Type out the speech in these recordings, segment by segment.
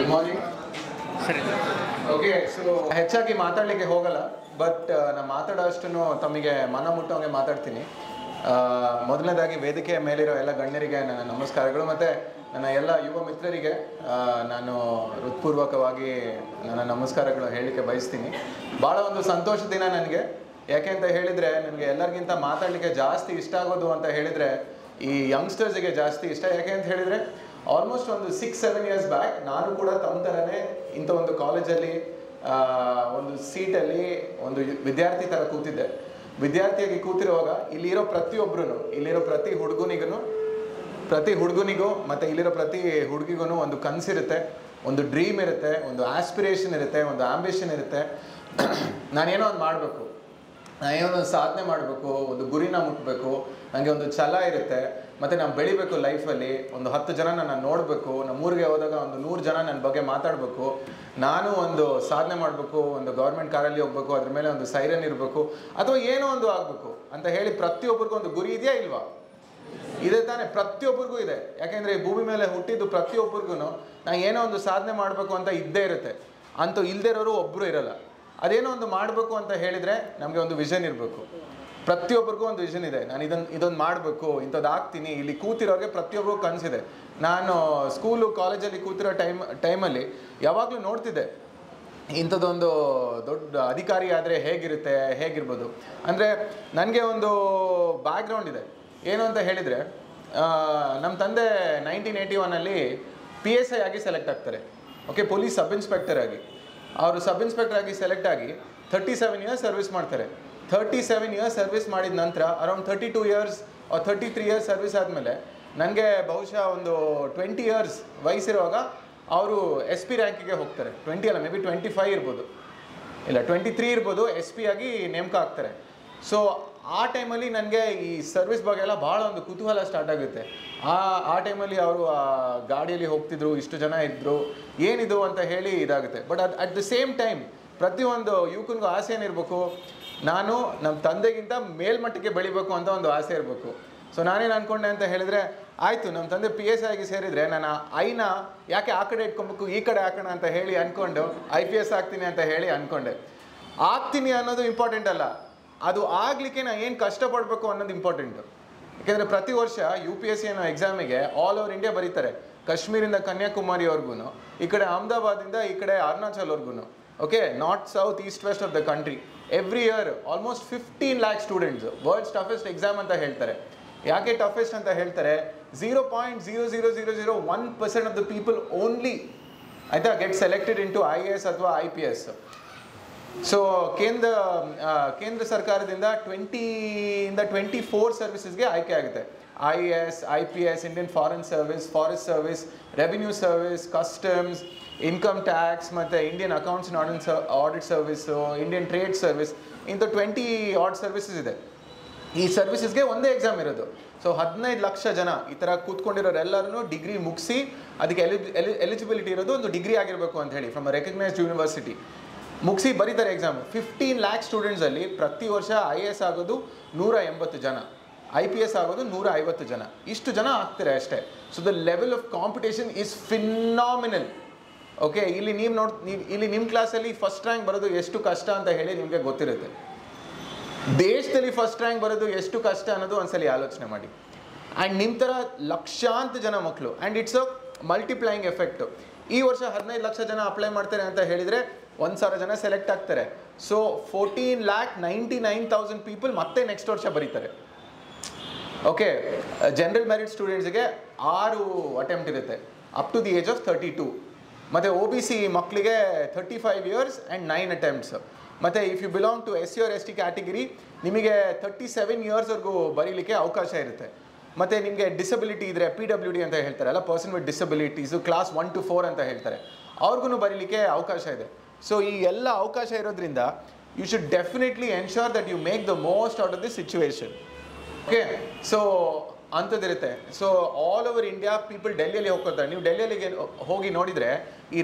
Good morning. ಸರಿ. Okay, so ಹೆಚ್ಚಾಗಿ ಮಾತಾಡಲಿಕ್ಕೆ ಹೋಗಲ್ಲ, ಬಟ್ ನಾನು ಮಾತಾಡೋಷ್ಟು ತಮಗೆ ಮನ ಮುಟ್ಟೋಂಗೆ ಮಾತಾಡ್ತೀನಿ. ಮೊದಲನೇದಾಗಿ ವೇದಿಕೆಯ ಮೇಲಿರೋ ಎಲ್ಲ ಗಣ್ಯರಿಗೆ ನನ್ನ ನಮಸ್ಕಾರಗಳು, ಮತ್ತು ನನ್ನ ಎಲ್ಲ ಯುವ ಮಿತ್ರರಿಗೆ ನಾನು ಹೃತ್ಪೂರ್ವಕವಾಗಿ ನನ್ನ ನಮಸ್ಕಾರಗಳು ಹೇಳಲಿಕ್ಕೆ ಬಯಸ್ತೀನಿ. ಭಾಳ ಒಂದು ಸಂತೋಷ ದಿನ ನನಗೆ. ಯಾಕೆ ಅಂತ ಹೇಳಿದರೆ, ನನಗೆ ಎಲ್ಲರಿಗಿಂತ ಮಾತಾಡಲಿಕ್ಕೆ ಜಾಸ್ತಿ ಇಷ್ಟ ಆಗೋದು ಅಂತ ಹೇಳಿದರೆ ಈ ಯಂಗ್ಸ್ಟರ್ಸಿಗೆ ಜಾಸ್ತಿ ಇಷ್ಟ. ಯಾಕೆ ಅಂತ ಹೇಳಿದರೆ, ಆಲ್ಮೋಸ್ಟ್ ಒಂದು 6-7 ಇಯರ್ಸ್ ಬ್ಯಾಕ್ ನಾನು ಕೂಡ ತಮ್ಮ ಥರನೇ ಇಂಥ ಒಂದು ಕಾಲೇಜಲ್ಲಿ ಒಂದು ಸೀಟಲ್ಲಿ ಒಂದು ವಿದ್ಯಾರ್ಥಿ ಥರ ಕೂತಿದ್ದೆ. ವಿದ್ಯಾರ್ಥಿಯಾಗಿ ಕೂತಿರುವಾಗ ಇಲ್ಲಿರೋ ಪ್ರತಿಯೊಬ್ಬರೂ, ಇಲ್ಲಿರೋ ಪ್ರತಿ ಹುಡುಗನಿಗೂ ಮತ್ತು ಇಲ್ಲಿರೋ ಪ್ರತಿ ಹುಡುಗಿಗೂ ಒಂದು ಕನಸಿರುತ್ತೆ, ಒಂದು ಡ್ರೀಮ್ ಇರುತ್ತೆ, ಒಂದು ಆಸ್ಪಿರೇಷನ್ ಇರುತ್ತೆ, ಒಂದು ಆಂಬಿಷನ್ ಇರುತ್ತೆ. ನಾನೇನೋ ಒಂದು ಮಾಡಬೇಕು, ನಾನೇನೋ ಒಂದು ಸಾಧನೆ ಮಾಡಬೇಕು, ಒಂದು ಗುರಿನ ಮುಟ್ಟಬೇಕು, ನನಗೆ ಒಂದು ಛಲ ಇರುತ್ತೆ. ಮತ್ತು ನಾನು ಬೆಳಿಬೇಕು ಲೈಫಲ್ಲಿ. ಒಂದು 10 ಜನ ನಾನು ನೋಡಬೇಕು, ನಮ್ಮೂರಿಗೆ ಹೋದಾಗ ಒಂದು 100 ಜನ ನನ್ನ ಬಗ್ಗೆ ಮಾತಾಡಬೇಕು, ನಾನು ಒಂದು ಸಾಧನೆ ಮಾಡಬೇಕು, ಒಂದು ಗೌರ್ಮೆಂಟ್ ಕಾರಲ್ಲಿ ಹೋಗ್ಬೇಕು, ಅದ್ರ ಮೇಲೆ ಒಂದು ಸೈರನ್ ಇರಬೇಕು, ಅಥವಾ ಏನೋ ಒಂದು ಆಗಬೇಕು ಅಂತ ಹೇಳಿ ಪ್ರತಿಯೊಬ್ಬರಿಗೂ ಒಂದು ಗುರಿ ಇದೆಯಾ ಇಲ್ವಾ? ಇದೆ ತಾನೇ, ಪ್ರತಿಯೊಬ್ಬರಿಗೂ ಇದೆ. ಯಾಕೆಂದರೆ ಈ ಭೂಮಿ ಮೇಲೆ ಹುಟ್ಟಿದ್ದು ಪ್ರತಿಯೊಬ್ಬರಿಗೂ ನಾನು ಏನೋ ಒಂದು ಸಾಧನೆ ಮಾಡಬೇಕು ಅಂತ ಇದ್ದೇ ಇರುತ್ತೆ. ಅಂತೂ ಇಲ್ಲದೇ ಇರೋರು ಒಬ್ಬರು ಇರಲ್ಲ. ಅದೇನೋ ಒಂದು ಮಾಡಬೇಕು ಅಂತ ಹೇಳಿದರೆ ನಮಗೆ ಒಂದು ವಿಷನ್ ಇರಬೇಕು. ಪ್ರತಿಯೊಬ್ಬರಿಗೂ ಒಂದು ವಿಷನ್ ಇದೆ. ನಾನು ಇದೊಂದು ಮಾಡಬೇಕು, ಇಂಥದ್ದು ಆಗ್ತೀನಿ. ಇಲ್ಲಿ ಕೂತಿರೋರಿಗೆ ಪ್ರತಿಯೊಬ್ಬರಿಗೂ ಕನಸಿದೆ. ನಾನು ಸ್ಕೂಲು ಕಾಲೇಜಲ್ಲಿ ಕೂತಿರೋ ಟೈಮಲ್ಲಿ ಯಾವಾಗಲೂ ನೋಡ್ತಿದ್ದೆ, ಇಂಥದ್ದೊಂದು ದೊಡ್ಡ ಅಧಿಕಾರಿ ಆದರೆ ಹೇಗಿರ್ಬೋದು. ಅಂದರೆ ನನಗೆ ಒಂದು ಬ್ಯಾಕ್ಗ್ರೌಂಡ್ ಇದೆ. ಏನು ಅಂತ ಹೇಳಿದರೆ, ನಮ್ಮ ತಂದೆ 1981 PSI ಆಗಿ ಸೆಲೆಕ್ಟ್ ಆಗ್ತಾರೆ. ಓಕೆ, ಪೊಲೀಸ್ ಸಬ್ ಇನ್ಸ್ಪೆಕ್ಟರ್ ಆಗಿ. ಅವರು ಸಬ್ ಇನ್ಸ್ಪೆಕ್ಟರ್ ಆಗಿ ಸೆಲೆಕ್ಟ್ ಆಗಿ 37 ಇಯರ್ಸ್ ಸರ್ವಿಸ್ ಮಾಡ್ತಾರೆ. 37 ಇಯರ್ಸ್ ಸರ್ವಿಸ್ ಮಾಡಿದ ನಂತರ ಅರೌಂಡ್ 32 ಇಯರ್ಸ್ 33 ಇಯರ್ಸ್ ಸರ್ವಿಸ್ ಆದಮೇಲೆ ನನಗೆ ಬಹುಶಃ ಒಂದು 20 ಇಯರ್ಸ್ ವಯಸ್ಸಿರುವಾಗ ಅವರು SP ರ್ಯಾಂಕಿಗೆ ಹೋಗ್ತಾರೆ. 20 ಅಲ್ಲ, ಮೇ ಬಿ 25 ಇರ್ಬೋದು, ಇಲ್ಲ 23 ಇರ್ಬೋದು, SP ಆಗಿ ನೇಮಕ ಆಗ್ತಾರೆ. ಸೊ ಆ ಟೈಮಲ್ಲಿ ನನಗೆ ಈ ಸರ್ವಿಸ್ ಬಗ್ಗೆ ಎಲ್ಲ ಭಾಳ ಒಂದು ಕುತೂಹಲ ಸ್ಟಾರ್ಟ್ ಆಗುತ್ತೆ. ಆ ಟೈಮಲ್ಲಿ ಅವರು ಗಾಡಿಯಲ್ಲಿ ಹೋಗ್ತಿದ್ರು, ಇಷ್ಟು ಜನ ಇದ್ದರು, ಏನಿದು ಅಂತ ಹೇಳಿ ಇದಾಗುತ್ತೆ. But at the same time ಪ್ರತಿಯೊಂದು ಯುವಕನಿಗೂ ಆಸೆ ಏನಿರಬೇಕು, ನಾನು ನಮ್ಮ ತಂದೆಗಿಂತ ಮೇಲ್ಮಟ್ಟಕ್ಕೆ ಬೆಳಿಬೇಕು ಅಂತ ಒಂದು ಆಸೆ ಇರಬೇಕು. ಸೊ ನಾನೇನು ಅಂದ್ಕೊಂಡೆ ಅಂತ ಹೇಳಿದರೆ, ಆಯಿತು ನಮ್ಮ ತಂದೆ PSI ಆಗಿ ಸೇರಿದರೆ ನಾನು ಐನ ಯಾಕೆ ಆ ಕಡೆ ಇಟ್ಕೊಬೇಕು, ಈ ಕಡೆ ಹಾಕೋಣ ಅಂತ ಹೇಳಿ ಅಂದ್ಕೊಂಡು IPS ಆಗ್ತೀನಿ ಅಂತ ಹೇಳಿ ಅಂದ್ಕೊಂಡೆ. ಆಗ್ತೀನಿ ಅನ್ನೋದು ಇಂಪಾರ್ಟೆಂಟ್ ಅಲ್ಲ, ಅದು ಆಗಲಿಕ್ಕೆ ನಾನು ಏನು ಕಷ್ಟಪಡಬೇಕು ಅನ್ನೋದು ಇಂಪಾರ್ಟೆಂಟು. ಯಾಕೆಂದರೆ ಪ್ರತಿ ವರ್ಷ UPSC ಅನ್ನೋ ಎಕ್ಸಾಮಿಗೆ ಆಲ್ ಓವರ್ ಇಂಡಿಯಾ ಬರೀತಾರೆ. ಕಾಶ್ಮೀರಿಂದ ಕನ್ಯಾಕುಮಾರಿವರೆಗೂ, ಈ ಕಡೆ ಅಹಮದಾಬಾದಿಂದ ಈ ಕಡೆ ಅರುಣಾಚಲ್ವರೆಗೂ. Okay, north south east west of the country. Every year almost 15 lakh students world's toughest exam ಅಂತ ಹೇಳ್ತಾರೆ. ಯಾಕೆ ಟಫೆಸ್ಟ್ ಅಂತ ಹೇಳ್ತಾರೆ? 0.00001% ಆಫ್ ದ ಪೀಪಲ್ ಓನ್ಲಿ ಆಯಿತಾ ಗೆಟ್ ಸೆಲೆಕ್ಟೆಡ್ ಇಂಟು IAS ಅಥವಾ IPS. ಸೊ ಕೇಂದ್ರ ಸರ್ಕಾರದಿಂದ 20 ಇಂದ 24 ಸರ್ವಿಸಸ್ಗೆ ಆಯ್ಕೆ ಆಗುತ್ತೆ. IAS, IPS, Indian foreign service, forest service, revenue service, customs, income tax, ಮತ್ತು Indian accounts and audit service, Indian trade service, ಇಂಥ 20 ಆಡ್ ಸರ್ವಿಸಸ್ ಇದೆ. ಈ ಸರ್ವಿಸಸ್ಗೆ ಒಂದೇ ಎಕ್ಸಾಮ್ ಇರೋದು. ಸೊ 15 ಲಕ್ಷ ಜನ ಈ ಥರ ಕೂತ್ಕೊಂಡಿರೋರೆಲ್ಲರೂ ಡಿಗ್ರಿ ಮುಗಿಸಿ, ಅದಕ್ಕೆ ಎಲಿಜಿಬಿಲಿಟಿ ಇರೋದು ಒಂದು ಡಿಗ್ರಿ ಆಗಿರಬೇಕು ಅಂತ ಹೇಳಿ ಫ್ರಮ್ ಅ ರೆಕಗ್ನೈಸ್ಡ್ ಯೂನಿವರ್ಸಿಟಿ ಮುಗಿಸಿ ಬರೀತಾರೆ ಎಕ್ಸಾಮ್. 15 lakh ಸ್ಟೂಡೆಂಟ್ಸಲ್ಲಿ ಪ್ರತಿ ವರ್ಷ IAS ಆಗೋದು 180 ಜನ, IPS ಆಗೋದು 150 ಜನ, ಇಷ್ಟು ಜನ ಆಗ್ತಾರೆ ಅಷ್ಟೇ. So the level of competition is phenomenal. Okay, ಇಲ್ಲಿ ಇಲ್ಲಿ ನಿಮ್ಮ ಕ್ಲಾಸಲ್ಲಿ ಫಸ್ಟ್ ರ್ಯಾಂಕ್ ಬರೋದು ಎಷ್ಟು ಕಷ್ಟ ಅಂತ ಹೇಳಿ ನಿಮಗೆ ಗೊತ್ತಿರುತ್ತೆ. ದೇಶದಲ್ಲಿ ಫಸ್ಟ್ ರ್ಯಾಂಕ್ ಬರೋದು ಎಷ್ಟು ಕಷ್ಟ ಅನ್ನೋದು ಒಂದ್ಸಲಿ ಆಲೋಚನೆ ಮಾಡಿ. ಆ್ಯಂಡ್ ನಿಮ್ಮ ಥರ ಲಕ್ಷಾಂತರ ಜನ ಮಕ್ಕಳು, and it's a multiplying effect. ಈ ವರ್ಷ 15 ಲಕ್ಷ ಜನ ಅಪ್ಲೈ ಮಾಡ್ತಾರೆ ಅಂತ ಹೇಳಿದರೆ 1,000 ಜನ ಸೆಲೆಕ್ಟ್ ಆಗ್ತಾರೆ. ಸೊ 14,99,000 ಪೀಪಲ್ ಮತ್ತೆ ನೆಕ್ಸ್ಟ್ ವರ್ಷ ಬರೀತಾರೆ. ಓಕೆ, ಜನರಲ್ ಮೆರಿಟ್ ಸ್ಟೂಡೆಂಟ್ಸ್ಗೆ 6 ಅಟೆಂಪ್ಟ್ ಇರುತ್ತೆ up to the age of 32. ಮತ್ತು OBC ಮಕ್ಕಳಿಗೆ 35 ಇಯರ್ಸ್ ಆ್ಯಂಡ್ 9 ಅಟೆಂಪ್ಟ್ಸ್. ಮತ್ತು if you belong to SC or ST category ನಿಮಗೆ 37 ಇಯರ್ಸ್ವರೆಗೂ ಬರೀಲಿಕ್ಕೆ ಅವಕಾಶ ಇರುತ್ತೆ. ಮತ್ತು ನಿಮಗೆ ಡಿಸಬಿಲಿಟಿ ಇದ್ದರೆ PWD ಅಂತ ಹೇಳ್ತಾರಲ್ಲ, ಪರ್ಸನ್ ವಿತ್ ಡಿಸಬಿಲಿಟೀಸು, ಕ್ಲಾಸ್ 1 to 4 ಅಂತ ಹೇಳ್ತಾರೆ, ಅವ್ರಿಗೂ ಬರೀಲಿಕ್ಕೆ ಅವಕಾಶ ಇದೆ. ಸೊ ಈ ಎಲ್ಲ ಅವಕಾಶ ಇರೋದ್ರಿಂದ you should definitely ensure that you make the most out of this situation. Okay, so ಅಂಥದ್ದಿರುತ್ತೆ. So all over India people ಡೆಲ್ಲಿಯಲ್ಲಿ ಹೋಗ್ತಾರೆ. ನೀವು ಡೆಲ್ಲಿಯಲ್ಲಿ ಹೋಗಿ ನೋಡಿದರೆ ಈ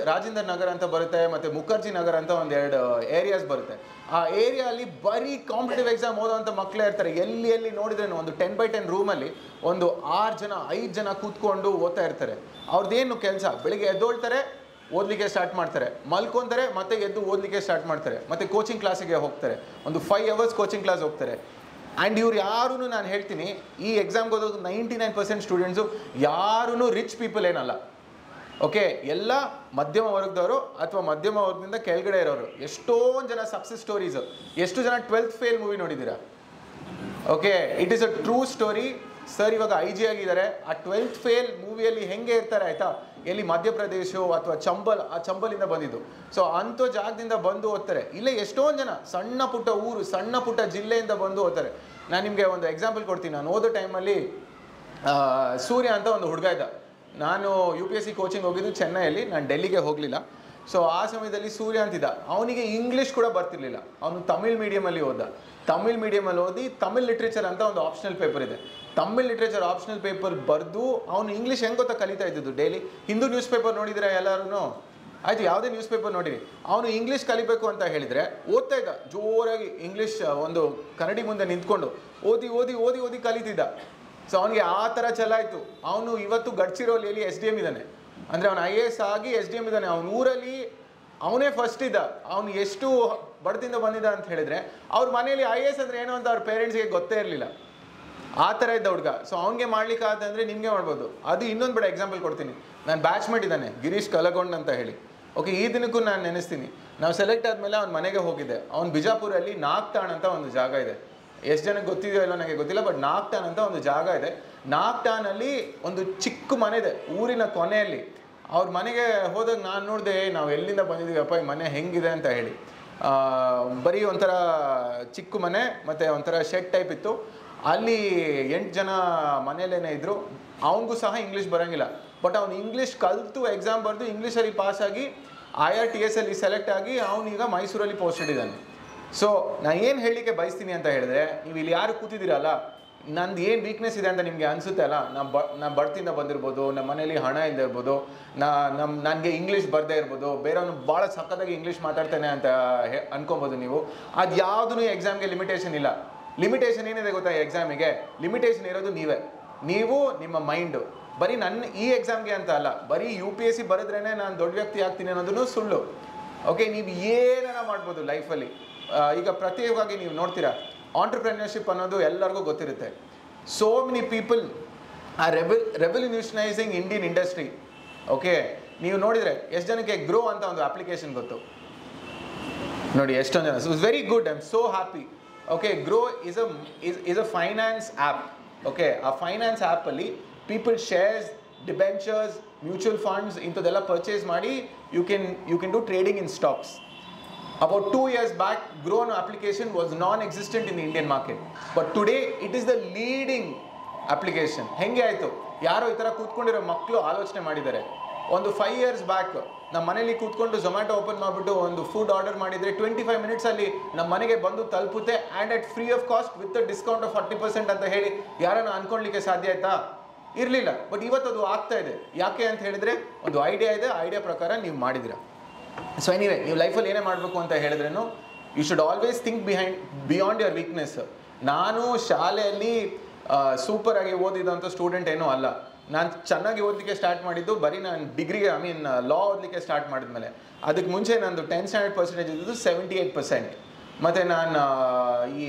ರಾಜೇಂದ್ರ ನಗರ ಅಂತ ಬರುತ್ತೆ, ಮತ್ತು ಮುಖರ್ಜಿ ನಗರ ಅಂತ ಒಂದೆರಡು ಏರಿಯಾಸ್ ಬರುತ್ತೆ. ಆ ಏರಿಯಾಲಿ ಬರೀ ಕಾಂಪಿಟೇಟಿವ್ ಎಕ್ಸಾಮ್ ಓದೋವಂಥ ಮಕ್ಕಳೇ ಇರ್ತಾರೆ. ಎಲ್ಲಿ ನೋಡಿದ್ರೆ ಒಂದು 10x10 ರೂಮಲ್ಲಿ ಒಂದು 6 ಜನ 5 ಜನ ಕೂತ್ಕೊಂಡು ಓದ್ತಾ ಇರ್ತಾರೆ. ಅವ್ರದ್ದೇನು ಕೆಲಸ, ಬೆಳಿಗ್ಗೆ ಎದ್ದೋಳ್ತಾರೆ, ಓದಲಿಕ್ಕೆ ಸ್ಟಾರ್ಟ್ ಮಾಡ್ತಾರೆ, ಮಲ್ಕೊಂತಾರೆ, ಮತ್ತೆ ಎದ್ದು ಓದಲಿಕ್ಕೆ ಸ್ಟಾರ್ಟ್ ಮಾಡ್ತಾರೆ, ಮತ್ತೆ ಕೋಚಿಂಗ್ ಕ್ಲಾಸಿಗೆ ಹೋಗ್ತಾರೆ, ಒಂದು 5 hours ಕೋಚಿಂಗ್ ಕ್ಲಾಸ್ ಹೋಗ್ತಾರೆ. ಆ್ಯಂಡ್ ಇವ್ರು ಯಾರೂ ನಾನು ಹೇಳ್ತೀನಿ, ಈ ಎಕ್ಸಾಮ್ಗೆ ಓದೋದು 99% ಸ್ಟೂಡೆಂಟ್ಸು ಯಾರೂ ರಿಚ್ ಪೀಪಲ್ ಏನಲ್ಲ. ಓಕೆ, ಎಲ್ಲ ಮಧ್ಯಮ ವರ್ಗದವರು ಅಥವಾ ಮಧ್ಯಮ ವರ್ಗದಿಂದ ಕೆಳಗಡೆ ಇರೋರು. ಎಷ್ಟೊಂದು ಜನ ಸಕ್ಸಸ್ ಸ್ಟೋರೀಸು, ಎಷ್ಟು ಜನ 12th ಫೇಲ್ ಮೂವಿ ನೋಡಿದ್ದೀರಾ? Okay, it is a true story. Sir ಇವಾಗ IG ಆಗಿದ್ದಾರೆ, ಆ 12th ಫೇಲ್ ಮೂವಿಯಲ್ಲಿ ಹೆಂಗೆ ಇರ್ತಾರೆ ಆಯಿತಾ, ಎಲ್ಲಿ ಮಧ್ಯಪ್ರದೇಶ ಅಥವಾ ಆ ಚಂಬಲಿಂದ ಬಂದಿದ್ದು. ಸೊ ಅಂಥ ಜಾಗದಿಂದ ಬಂದು ಓದ್ತಾರೆ. ಇಲ್ಲೇ ಎಷ್ಟೊಂದು ಜನ ಸಣ್ಣ ಪುಟ್ಟ ಊರು, ಸಣ್ಣ ಪುಟ್ಟ ಜಿಲ್ಲೆಯಿಂದ ಬಂದು ಓದ್ತಾರೆ. ನಾನು ನಿಮಗೆ ಒಂದು ಎಕ್ಸಾಂಪಲ್ ಕೊಡ್ತೀನಿ. ನಾನು ಓದೋ ಟೈಮಲ್ಲಿ ಸೂರ್ಯ ಅಂತ ಒಂದು ಹುಡುಗ ಇದ್ದ. ನಾನು UPSC ಕೋಚಿಂಗ್ ಹೋಗಿದ್ದು ಚೆನ್ನೈಯಲ್ಲಿ, ನಾನು ಡೆಲ್ಲಿಗೆ ಹೋಗಲಿಲ್ಲ. ಸೊ ಆ ಸಮಯದಲ್ಲಿ ಸೂರ್ಯ ಅಂತಿದ್ದ. ಅವನಿಗೆ ಇಂಗ್ಲೀಷ್ ಕೂಡ ಬರ್ತಿರ್ಲಿಲ್ಲ. ಅವನು ತಮಿಳ್ ಮೀಡಿಯಮಲ್ಲಿ ಓದ. ತಮಿಳ್ ಮೀಡಿಯಮಲ್ಲಿ ಓದಿ ತಮಿಳ್ ಲಿಟ್ರೇಚರ್ ಅಂತ ಒಂದು ಆಪ್ಷನಲ್ ಪೇಪರ್ ಇದೆ. ತಮಿಳ್ ಲಿಟ್ರೇಚರ್ ಆಪ್ಷನಲ್ ಪೇಪರ್ ಬರೆದು ಅವನು ಇಂಗ್ಲೀಷ್ ಹೆಂಗೆ ಗೊತ್ತಾ ಕಲಿತಾ ಇದ್ದಿದ್ದು. ಡೈಲಿ ಹಿಂದೂ ನ್ಯೂಸ್ ಪೇಪರ್ ನೋಡಿದರೆ ಎಲ್ಲರೂ ಆಯಿತು, ಯಾವುದೇ ನ್ಯೂಸ್ ಪೇಪರ್ ನೋಡಿರಿ, ಅವನು ಇಂಗ್ಲೀಷ್ ಕಲಿಬೇಕು ಅಂತ ಹೇಳಿದರೆ ಓದ್ತಾ ಇದ್ದ ಜೋರಾಗಿ ಇಂಗ್ಲೀಷ್. ಒಂದು ಕನ್ನಡಿ ಮುಂದೆ ನಿಂತ್ಕೊಂಡು ಓದಿ ಓದಿ ಓದಿ ಓದಿ ಕಲಿತಿದ್ದ. ಸೊ ಅವನಿಗೆ ಆ ಥರ ಚಲಾಯಿತು. ಅವನು ಇವತ್ತು ಗಡ್ಚಿರೋಲಿಯಲ್ಲಿ SDM ಇದ್ದಾನೆ. ಅಂದರೆ ಅವನು IAS ಆಗಿ SDM ಇದ್ದಾನೆ. ಅವನ ಊರಲ್ಲಿ ಅವನೇ ಫಸ್ಟ್ ಇದ್ದ. ಅವನು ಎಷ್ಟು ಬಡದಿಂದ ಬಂದಿದ್ದ ಅಂತ ಹೇಳಿದರೆ, ಅವ್ರ ಮನೇಲಿ IAS ಅಂದರೆ ಏನೋ ಅಂತ ಅವ್ರ ಪೇರೆಂಟ್ಸ್ಗೆ ಗೊತ್ತೇ ಇರಲಿಲ್ಲ. ಆ ಥರ ಇದ್ದ ಹುಡುಗ. ಸೊ ಅವ್ನಿಗೆ ಮಾಡ್ಲಿಕ್ಕಾದಂದರೆ ನಿಮಗೆ ಮಾಡ್ಬೋದು. ಅದು ಇನ್ನೊಂದು ಬೇಡ ಎಕ್ಸಾಂಪಲ್ ಕೊಡ್ತೀನಿ. ನಾನು ಬ್ಯಾಚ್ಮೇಟ್ ಇದ್ದಾನೆ, ಗಿರೀಶ್ ಕಲಗೊಂಡ್ ಅಂತ ಹೇಳಿ. ಓಕೆ, ಈ ದಿನಕ್ಕೂ ನಾನು ನೆನೆಸ್ತೀನಿ. ನಾವು ಸೆಲೆಕ್ಟ್ ಆದಮೇಲೆ ಅವ್ನ ಮನೆಗೆ ಹೋಗಿದ್ದೆ. ಅವ್ನು ಬಿಜಾಪುರಲ್ಲಿ ನಾಗ್ತಾಣ್ ಅಂತ ಒಂದು ಜಾಗ ಇದೆ. ಎಷ್ಟು ಜನಕ್ಕೆ ಗೊತ್ತಿದೆಯೋ ಇಲ್ಲ ನನಗೆ ಗೊತ್ತಿಲ್ಲ, ಬಟ್ ನಾಗ್ತಾನ್ ಅಂತ ಒಂದು ಜಾಗ ಇದೆ. ನಾಗ್ತಾನಲ್ಲಿ ಒಂದು ಚಿಕ್ಕ ಮನೆ ಇದೆ ಊರಿನ ಕೊನೆಯಲ್ಲಿ. ಅವ್ರ ಮನೆಗೆ ಹೋದಾಗ ನಾನು ನೋಡಿದೆ, ನಾವು ಎಲ್ಲಿಂದ ಬಂದಿದ್ದೀವಪ್ಪ, ಈ ಮನೆ ಹೆಂಗಿದೆ ಅಂತ ಹೇಳಿ. ಬರೀ ಒಂಥರ ಚಿಕ್ಕ ಮನೆ ಮತ್ತು ಒಂಥರ ಶೆಡ್ ಟೈಪ್ ಇತ್ತು. ಅಲ್ಲಿ 8 ಜನ ಮನೆಯಲ್ಲೇ ಇದ್ದರು. ಅವನಿಗೂ ಸಹ ಇಂಗ್ಲೀಷ್ ಬರೋಂಗಿಲ್ಲ. ಬಟ್ ಅವ್ನು ಇಂಗ್ಲೀಷ್ ಕಲಿತು ಎಕ್ಸಾಮ್ ಬರೆದು ಇಂಗ್ಲೀಷಲ್ಲಿ ಪಾಸಾಗಿ IRTS ಅಲ್ಲಿ ಸೆಲೆಕ್ಟ್ ಆಗಿ ಅವನೀಗ ಮೈಸೂರಲ್ಲಿ ಪೋಸ್ಟೆಡ್ ಇದ್ದಾನೆ. ಸೊ ನಾನು ಏನು ಹೇಳಲಿಕ್ಕೆ ಬಯಸ್ತೀನಿ ಅಂತ ಹೇಳಿದ್ರೆ, ನೀವು ಇಲ್ಲಿ ಯಾರು ಕೂತಿದ್ದೀರಲ್ಲ, ನಂದು ಏನು ವೀಕ್ನೆಸ್ ಇದೆ ಅಂತ ನಿಮಗೆ ಅನಿಸುತ್ತೆ ಅಲ್ಲ. ನಾನು ಬಡ್ತಿಂದ ಬಂದಿರ್ಬೋದು, ನಮ್ಮ ಮನೇಲಿ ಹಣ ಇಲ್ಲದೆ ಇರ್ಬೋದು, ನನಗೆ ಇಂಗ್ಲೀಷ್ ಬರದೇ ಇರ್ಬೋದು, ಬೇರೆಯವನು ಭಾಳ ಸಕ್ಕತ್ತಾಗಿ ಇಂಗ್ಲೀಷ್ ಮಾತಾಡ್ತಾನೆ ಅಂತ ಅನ್ಕೊಬೋದು ನೀವು. ಅದು ಯಾವುದೂ ಎಕ್ಸಾಮ್ಗೆ ಲಿಮಿಟೇಷನ್ ಇಲ್ಲ. ಲಿಮಿಟೇಷನ್ ಏನಿದೆ ಗೊತ್ತಾ ಎಕ್ಸಾಮಿಗೆ? ಲಿಮಿಟೇಷನ್ ಇರೋದು ನೀವೇ, ನೀವು, ನಿಮ್ಮ ಮೈಂಡು. ಬರೀ ನನ್ನ ಈ ಎಕ್ಸಾಮ್ಗೆ ಅಂತ ಅಲ್ಲ, ಬರೀ UPSC ಬರೆದ್ರೇ ನಾನು ದೊಡ್ಡ ವ್ಯಕ್ತಿ ಆಗ್ತೀನಿ ಅನ್ನೋದನ್ನು ಸುಳ್ಳು. ಓಕೆ, ನೀವು ಏನಾರ ಮಾಡ್ಬೋದು ಲೈಫಲ್ಲಿ. ಈಗ ಪ್ರತ್ಯೇಕವಾಗಿ ನೀವು ನೋಡ್ತೀರಾ, ಆಂಟ್ರಪ್ರೆನ್ಯೂರ್ಶಿಪ್ ಅನ್ನೋದು ಎಲ್ಲರಿಗೂ ಗೊತ್ತಿರುತ್ತೆ. So many people are revolutionising Indian industry. Okay, ನೀವು ನೋಡಿದರೆ ಎಷ್ಟು ಜನಕ್ಕೆ ಗ್ರೋ ಅಂತ ಒಂದು ಅಪ್ಲಿಕೇಶನ್ ಗೊತ್ತು ನೋಡಿ, ಎಷ್ಟೊಂದು ಜನ. So it's very good, I am so happy. Okay, Groww is a finance app. Okay, ಆ ಫೈನಾನ್ಸ್ ಆ್ಯಪಲ್ಲಿ people shares, debentures, mutual funds ಇಂಥದ್ದೆಲ್ಲ ಪರ್ಚೇಸ್ ಮಾಡಿ you can do trading in stocks. About 2 years back, Grow application was non-existent in the Indian market. But today, it is the leading application. ಹೆಂಗೆ ಆಯಿತು? ಯಾರೋ ಈ ಥರ ಕೂತ್ಕೊಂಡಿರೋ ಮಕ್ಕಳು ಆಲೋಚನೆ ಮಾಡಿದ್ದಾರೆ. ಒಂದು 5 years ಬ್ಯಾಕ್ ನಮ್ಮ ಮನೇಲಿ ಕೂತ್ಕೊಂಡು ಝೊಮ್ಯಾಟೊ ಓಪನ್ ಮಾಡಿಬಿಟ್ಟು ಒಂದು ಫುಡ್ ಆರ್ಡರ್ ಮಾಡಿದರೆ 25 minutesಲ್ಲಿ ನಮ್ಮ ಮನೆಗೆ ಬಂದು ತಲುಪುತ್ತೆ, and at free of cost with discount of 40% ಅಂತ ಹೇಳಿ ಯಾರನ್ನು ಅಂದ್ಕೊಳ್ಳಿಕ್ಕೆ ಸಾಧ್ಯ ಆಯಿತಾ? ಇರಲಿಲ್ಲ. ಬಟ್ ಇವತ್ತು ಅದು ಆಗ್ತಾ ಇದೆ. ಯಾಕೆ ಅಂತ ಹೇಳಿದರೆ, ಒಂದು ಐಡಿಯಾ ಇದೆ, ಐಡಿಯಾ ಪ್ರಕಾರ ನೀವು ಮಾಡಿದ್ದೀರಾ. ಸೊ ಎನಿವೇ, ನೀವು ಲೈಫಲ್ಲಿ ಏನೇ ಮಾಡಬೇಕು ಅಂತ ಹೇಳಿದ್ರೂ you should always think beyond your weakness. ನಾನು ಶಾಲೆಯಲ್ಲಿ ಸೂಪರಾಗಿ ಓದಿದಂಥ ಸ್ಟೂಡೆಂಟ್ ಏನೂ ಅಲ್ಲ. ನಾನು ಚೆನ್ನಾಗಿ ಓದಲಿಕ್ಕೆ ಸ್ಟಾರ್ಟ್ ಮಾಡಿದ್ದು ಬರೀ ನಾನು ಡಿಗ್ರಿಗೆ ಲಾ ಓದಲಿಕ್ಕೆ ಸ್ಟಾರ್ಟ್ ಮಾಡಿದ್ಮೇಲೆ. ಅದಕ್ಕೆ ಮುಂಚೆ ನಂದು 10th standard ಪರ್ಸೆಂಟೇಜ್ ಇದ್ದು 78%. ಮತ್ತು ನಾನು ಈ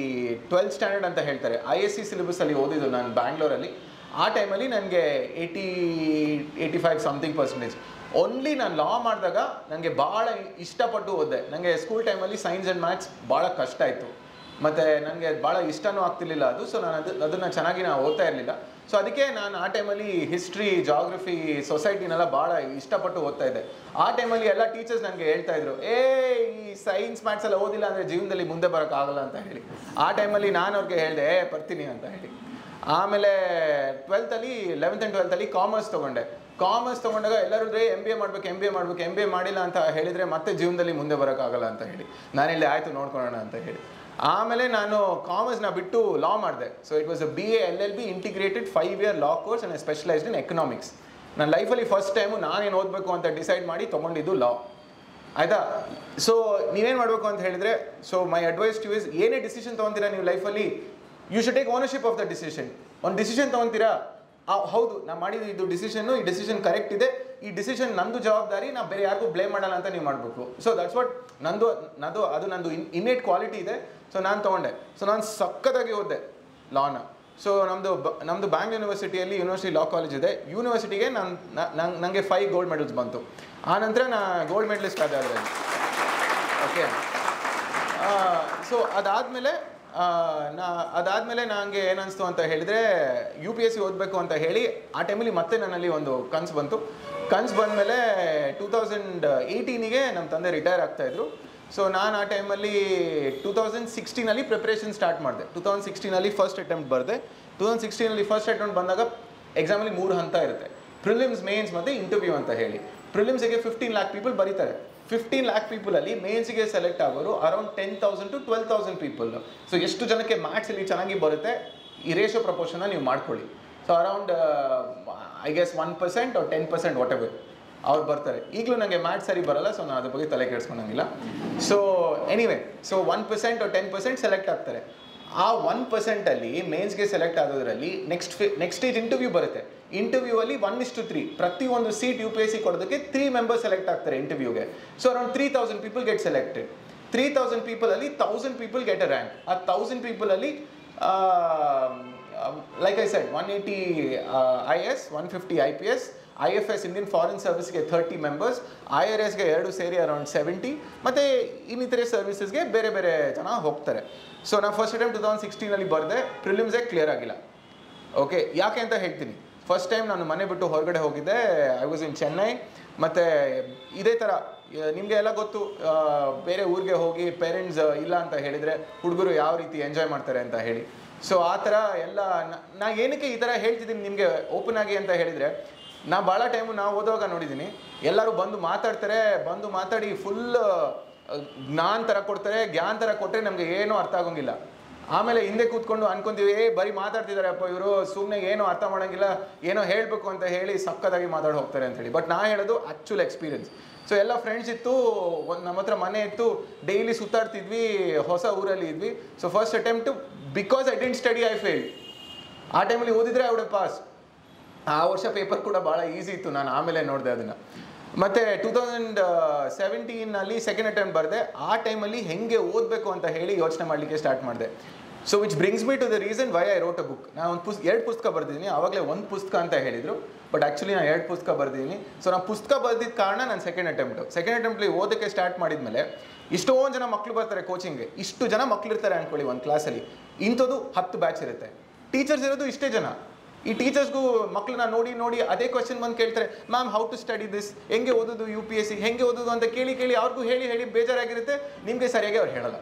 12th standard ಅಂತ ಹೇಳ್ತಾರೆ ISC ಸಿಲೆಬಸಲ್ಲಿ ಓದಿದ್ದು ನಾನು ಬ್ಯಾಂಗ್ಳೂರಲ್ಲಿ. ಆ ಟೈಮಲ್ಲಿ ನನಗೆ 85 ಸಮಥಿಂಗ್ ಪರ್ಸೆಂಟೇಜ್. ಓನ್ಲಿ ನಾನು ಲಾ ಮಾಡಿದಾಗ ನನಗೆ ಭಾಳ ಇಷ್ಟಪಟ್ಟು ಓದಿದೆ. ನನಗೆ ಸ್ಕೂಲ್ ಟೈಮಲ್ಲಿ ಸೈನ್ಸ್ ಆ್ಯಂಡ್ ಮ್ಯಾಥ್ಸ್ ಭಾಳ ಕಷ್ಟ ಆಯಿತು, ಮತ್ತು ನನಗೆ ಭಾಳ ಇಷ್ಟನೂ ಆಗ್ತಿರ್ಲಿಲ್ಲ ಅದು. ಸೊ ನಾನು ಅದನ್ನು ಚೆನ್ನಾಗಿ ಓದ್ತಾ ಇರಲಿಲ್ಲ. ಸೊ ಅದಕ್ಕೆ ನಾನು ಆ ಟೈಮಲ್ಲಿ ಹಿಸ್ಟ್ರಿ, ಜಾಗ್ರಫಿ, ಸೊಸೈಟಿನೆಲ್ಲ ಭಾಳ ಇಷ್ಟಪಟ್ಟು ಓದ್ತಾ ಇದ್ದೆ. ಆ ಟೈಮಲ್ಲಿ ಎಲ್ಲ ಟೀಚರ್ಸ್ ನನಗೆ ಹೇಳ್ತಾಯಿದ್ರು, ಈ ಸೈನ್ಸ್ ಮ್ಯಾಥ್ಸ್ ಎಲ್ಲ ಓದಿಲ್ಲ ಅಂದರೆ ಜೀವನದಲ್ಲಿ ಮುಂದೆ ಬರೋಕ್ಕಾಗಲ್ಲ ಅಂತ ಹೇಳಿ. ಆ ಟೈಮಲ್ಲಿ ನಾನು ಅವ್ರಿಗೆ ಹೇಳಿದೆ ಬರ್ತೀನಿ ಅಂತ ಹೇಳಿ. ಆಮೇಲೆ 11th and 12th ಕಾಮರ್ಸ್ ತೊಗೊಂಡೆ. ಕಾಮರ್ಸ್ ತೊಗೊಂಡಾಗ ಎಲ್ಲರೂ MBA ಮಾಡಬೇಕು ಮಾಡಿಲ್ಲ ಅಂತ ಹೇಳಿದರೆ ಮತ್ತೆ ಜೀವನದಲ್ಲಿ ಮುಂದೆ ಬರೋಕ್ಕಾಗಲ್ಲ ಅಂತ ಹೇಳಿ ನಾನು ಹೇಳಿ ಆಯಿತು ನೋಡ್ಕೊಳ್ಳೋಣ ಅಂತ ಹೇಳಿ. ಆಮೇಲೆ ನಾನು ಕಾಮರ್ಸ್ನ ಬಿಟ್ಟು ಲಾ ಮಾಡಿದೆ. So it was a BA LLB integrated 5-year law course and specialised in economics. ನನ್ನ ಲೈಫಲ್ಲಿ ಫಸ್ಟ್ ಟೈಮು ನಾನೇನು ಓದಬೇಕು ಅಂತ ಡಿಸೈಡ್ ಮಾಡಿ ತೊಗೊಂಡಿದ್ದು ಲಾ, ಆಯಿತಾ. ಸೊ ನೀವೇನು ಮಾಡಬೇಕು ಅಂತ ಹೇಳಿದರೆ, so my advice to is, ಏನೇ ಡಿಸಿಷನ್ ತೊಗೊತೀರಾ ನೀವು ಲೈಫಲ್ಲಿ, you should take ownership of the decision. ಒಂದು ಡಿಸಿಷನ್ ತೊಗೊತೀರಾ, ಹೌದು ನಾ ಮಾಡಿದ್ದು ಇದು ಡಿಸಿಷನ್ನು, ಈ ಡಿಸಿಷನ್ ಕರೆಕ್ಟ್ ಇದೆ, ಈ ಡಿಸಿಷನ್ ನಂದು ಜವಾಬ್ದಾರಿ, ನಾ ಬೇರೆ ಯಾರಿಗೂ ಬ್ಲೇಮ್ ಮಾಡಲ್ಲ ಅಂತ ನೀವು ಮಾಡಬೇಕು. ಸೊ ದಟ್ಸ್ ವಾಟ್ ಅದು ನಂದು ಇನ್ನೇಟ್ ಕ್ವಾಲಿಟಿ ಇದೆ. ಸೊ ನಾನು ತೊಗೊಂಡೆ. ಸೊ ನಾನು ಸಕ್ಕತ್ತಾಗಿ ಓದಿದೆ ಲಾನ. ಸೊ ನಮ್ಮದು ಬ್ಯಾಂಗ್ಳೂರ್ ಯೂನಿವರ್ಸಿಟಿಯಲ್ಲಿ ಯೂನಿವರ್ಸಿಟಿ ಲಾ ಕಾಲೇಜ್ ಇದೆ. ಯೂನಿವರ್ಸಿಟಿಗೆ ನನಗೆ 5 ಗೋಲ್ಡ್ ಮೆಡಲ್ಸ್ ಬಂತು. ಆನಂತರ ನಾ ಗೋಲ್ಡ್ ಮೆಡಲಿಸ್ಟ್ ಆದ ಅದರಲ್ಲಿ. ಓಕೆ. ಸೊ ಅದಾದಮೇಲೆ ನನಗೆ ಏನನ್ನಿಸ್ತು ಅಂತ ಹೇಳಿದರೆ UPSC ಓದಬೇಕು ಅಂತ ಹೇಳಿ ಆ ಟೈಮಲ್ಲಿ ಮತ್ತೆ ನನ್ನಲ್ಲಿ ಒಂದು ಕನಸು ಬಂತು. ಕನಸು ಬಂದಮೇಲೆ 2018ಗೆ ನಮ್ಮ ತಂದೆ ರಿಟೈರ್ ಆಗ್ತಾಯಿದ್ರು. ಸೊ ನಾನು ಆ ಟೈಮಲ್ಲಿ 2016 ಪ್ರಿಪ್ರೇಷನ್ ಸ್ಟಾರ್ಟ್ ಮಾಡಿದೆ. 2016 ಫಸ್ಟ್ ಅಟೆಂಪ್ಟ್ ಬರೆದೆ. 2016 ಫಸ್ಟ್ ಅಟೆಂಪ್ಟ್ ಬಂದಾಗ ಎಕ್ಸಾಮಲ್ಲಿ 3 ಹಂತ ಇರುತ್ತೆ, ಪ್ರಿಲಿಮ್ಸ್, ಮೇನ್ಸ್ ಮತ್ತು ಇಂಟರ್ವ್ಯೂ ಅಂತ ಹೇಳಿ. ಪ್ರಿಲಿಮ್ಸಿಗೆ 15 lakh ಪೀಪಲ್ ಬರೀತಾರೆ. 15 lakh ಪೀಪಲಲ್ಲಿ ಮೇನ್ಸ್ಗೆ ಸೆಲೆಕ್ಟ್ ಆಗೋರು ಅರೌಂಡ್ 10,000 to 12,000 ಪೀಪಲ್. ಸೊ ಎಷ್ಟು ಜನಕ್ಕೆ ಮ್ಯಾಥ್ಸಲ್ಲಿ ಚೆನ್ನಾಗಿ ಬರುತ್ತೆ ಈ ರೇಷೋ ಪ್ರಪೋರ್ಷನ್ನ ನೀವು ಮಾಡ್ಕೊಳ್ಳಿ. So around I guess 1% or 10% what ever ಅವ್ರು ಬರ್ತಾರೆ. ಈಗಲೂ ನನಗೆ ಮ್ಯಾಥ್ಸ್ ಸರಿ ಬರಲ್ಲ, ಸೊ ನಾನು ಅದ್ರ ಬಗ್ಗೆ ತಲೆ ಕೆಡಿಸ್ಕೊಳಂಗಿಲ್ಲ. So anyway, so 1% or 10% select ಆಗ್ತಾರೆ. ಆ 1%ಅಲ್ಲಿ ಮೇನ್ಸ್ಗೆ ಸೆಲೆಕ್ಟ್ ಆಗೋದ್ರಲ್ಲಿ ನೆಕ್ಸ್ಟ್ ಸ್ಟೇಜ್ ಇಂಟರ್ವ್ಯೂ ಬರುತ್ತೆ. ಇಂಟರ್ವ್ಯೂ ಅಲ್ಲಿ 1:3 ಪ್ರತಿಯೊಂದು ಸೀಟ್ UPSC ಕೊಡೋದಕ್ಕೆ 3 ಮೆಂಬರ್ಸ್ ಸೆಲೆಕ್ಟ್ ಆಗ್ತಾರೆ ಇಂಟರ್ವ್ಯೂಗೆ. So around 3,000 people get selected. 3,000 ಪೀಪಲಲ್ಲಿ 1,000 ಪೀಪಲ್ ಗೆಟ್ ಅ ರ್ಯಾಂಕ್. ಆ 1,000 ಪೀಪಲಲ್ಲಿ like I said 180 IS, 150 IPS, IFS Indian foreign ಸರ್ವಿಸ್ಗೆ 30 ಮೆಂಬರ್ಸ್, IRSಗೆ 2 ಸೇರಿ ಅರೌಂಡ್ 70, ಮತ್ತು ಇನ್ನಿತರೆ ಸರ್ವಿಸಸ್ಗೆ ಬೇರೆ ಬೇರೆ ಜನ ಹೋಗ್ತಾರೆ. ಸೊ ನಾನು ಫಸ್ಟ್ ಅಟೆಂಪ್ಟ್ 2016 ಬರೆದೆ. ಪ್ರಿಲಿಮ್ಸೇ ಕ್ಲಿಯರ್ ಆಗಿಲ್ಲ. ಓಕೆ, ಯಾಕೆ ಅಂತ ಹೇಳ್ತೀನಿ. ಫಸ್ಟ್ ಟೈಮ್ ನಾನು ಮನೆ ಬಿಟ್ಟು ಹೊರಗಡೆ ಹೋಗಿದ್ದೆ. I was in Chennai. ಮತ್ತು ಇದೇ ಥರ ನಿಮಗೆ ಎಲ್ಲ ಗೊತ್ತು, ಬೇರೆ ಊರಿಗೆ ಹೋಗಿ ಪೇರೆಂಟ್ಸ್ ಇಲ್ಲ ಅಂತ ಹೇಳಿದರೆ ಹುಡುಗರು ಯಾವ ರೀತಿ ಎಂಜಾಯ್ ಮಾಡ್ತಾರೆ ಅಂತ ಹೇಳಿ. ಸೊ ಆ ಥರ ಎಲ್ಲ ನಾ ಏನಕ್ಕೆ ಈ ಥರ ಹೇಳ್ತಿದ್ದೀನಿ ನಿಮಗೆ ಓಪನ್ ಆಗಿ ಅಂತ ಹೇಳಿದರೆ, ನಾ ಭಾಳ ಟೈಮು ನಾವು ಓದುವಾಗ ನೋಡಿದ್ದೀನಿ, ಎಲ್ಲರೂ ಬಂದು ಮಾತಾಡ್ತಾರೆ, ಬಂದು ಮಾತಾಡಿ ಫುಲ್ ಜ್ಞಾನ ಥರ ಕೊಡ್ತಾರೆ. ಜ್ಞಾನ ಥರ ಕೊಟ್ಟರೆ ನಮಗೆ ಏನೂ ಅರ್ಥ ಆಗೋಂಗಿಲ್ಲ. ಆಮೇಲೆ ಹಿಂದೆ ಕೂತ್ಕೊಂಡು ಅನ್ಕೊಂತೀವಿ, ಬರೀ ಮಾತಾಡ್ತಿದ್ದಾರೆ ಅಪ್ಪ ಇವರು, ಸುಮ್ಮನೆ ಏನೋ ಅರ್ಥ ಮಾಡೋಂಗಿಲ್ಲ, ಏನೋ ಹೇಳಬೇಕು ಅಂತ ಹೇಳಿ ಸಕ್ಕತ್ತಾಗಿ ಮಾತಾಡಿ ಹೋಗ್ತಾರೆ ಅಂತೇಳಿ. ಬಟ್ ನಾ ಹೇಳೋದು ಆ್ಯಕ್ಚುಲ್ ಎಕ್ಸ್ಪೀರಿಯನ್ಸ್. ಸೊ ಎಲ್ಲ ಫ್ರೆಂಡ್ಸ್ ಇತ್ತು, ನಮ್ಮ ಹತ್ರ ಮನೆ ಇತ್ತು, ಡೈಲಿ ಸುತ್ತಾಡ್ತಿದ್ವಿ, ಹೊಸ ಊರಲ್ಲಿ ಇದ್ವಿ. So first attempt because I didn't study I fail. ಆ ಟೈಮಲ್ಲಿ ಓದಿದ್ರೆ ಐ ವುಡ್ ಹ್ಯಾವ್ ಪಾಸ್. ಆ ವರ್ಷ ಪೇಪರ್ ಕೂಡ ಭಾಳ ಈಸಿ ಇತ್ತು, ನಾನು ಆಮೇಲೆ ನೋಡಿದೆ ಅದನ್ನು. ಮತ್ತು 2017 ಸೆಕೆಂಡ್ ಅಟೆಂಪ್ಟ್ ಬರೆದೆ. ಆ ಟೈಮಲ್ಲಿ ಹೆಂಗೆ ಓದಬೇಕು ಅಂತ ಹೇಳಿ ಯೋಚನೆ ಮಾಡಲಿಕ್ಕೆ ಸ್ಟಾರ್ಟ್ ಮಾಡಿದೆ. So which brings me to the reason why I wrote a book. ನಾನು 2 ಪುಸ್ತಕ ಬರೆದಿದ್ದೀನಿ. ಆವಾಗಲೇ 1 ಪುಸ್ತಕ ಅಂತ ಹೇಳಿದರು, ಬಟ್ ಆ್ಯಕ್ಚುಲಿ ನಾನು 2 ಪುಸ್ತಕ ಬರೆದಿದ್ದೀನಿ. ಸೊ ನಾನು ಪುಸ್ತಕ ಬರೆದಿದ್ದ ಕಾರಣ ನಾನು ಸೆಕೆಂಡ್ ಅಟೆಂಪ್ಟ್ಲಿ ಓದೋಕ್ಕೆ ಸ್ಟಾರ್ಟ್ ಮಾಡಿದ್ಮೇಲೆ ಇಷ್ಟೊಂದು ಜನ ಮಕ್ಕಳು ಬರ್ತಾರೆ ಕೋಚಿಂಗ್ಗೆ. ಇಷ್ಟು ಜನ ಮಕ್ಕಳಿರ್ತಾರೆ ಅಂದ್ಕೊಳ್ಳಿ ಒಂದು ಕ್ಲಾಸಲ್ಲಿ. ಇಂಥದ್ದು 10 ಬ್ಯಾಚ್ ಇರುತ್ತೆ. ಟೀಚರ್ಸ್ ಇರೋದು ಇಷ್ಟೇ ಜನ. ಈ ಟೀಚರ್ಸ್ಗೂ ಮಕ್ಕಳನ್ನ ನೋಡಿ ಅದೇ ಕ್ವೆಶ್ಚನ್ ಬಂದು ಕೇಳ್ತಾರೆ, ma'am how to study this, ಹೆಂಗೆ ಓದೋದು UPSC, ಹೆಂಗೆ ಓದೋದು ಅಂತ ಕೇಳಿ ಅವ್ರಿಗೂ ಹೇಳಿ ಬೇಜಾರಾಗಿರುತ್ತೆ. ನಿಮಗೆ ಸರಿಯಾಗಿ ಅವ್ರು ಹೇಳಲ್ಲ.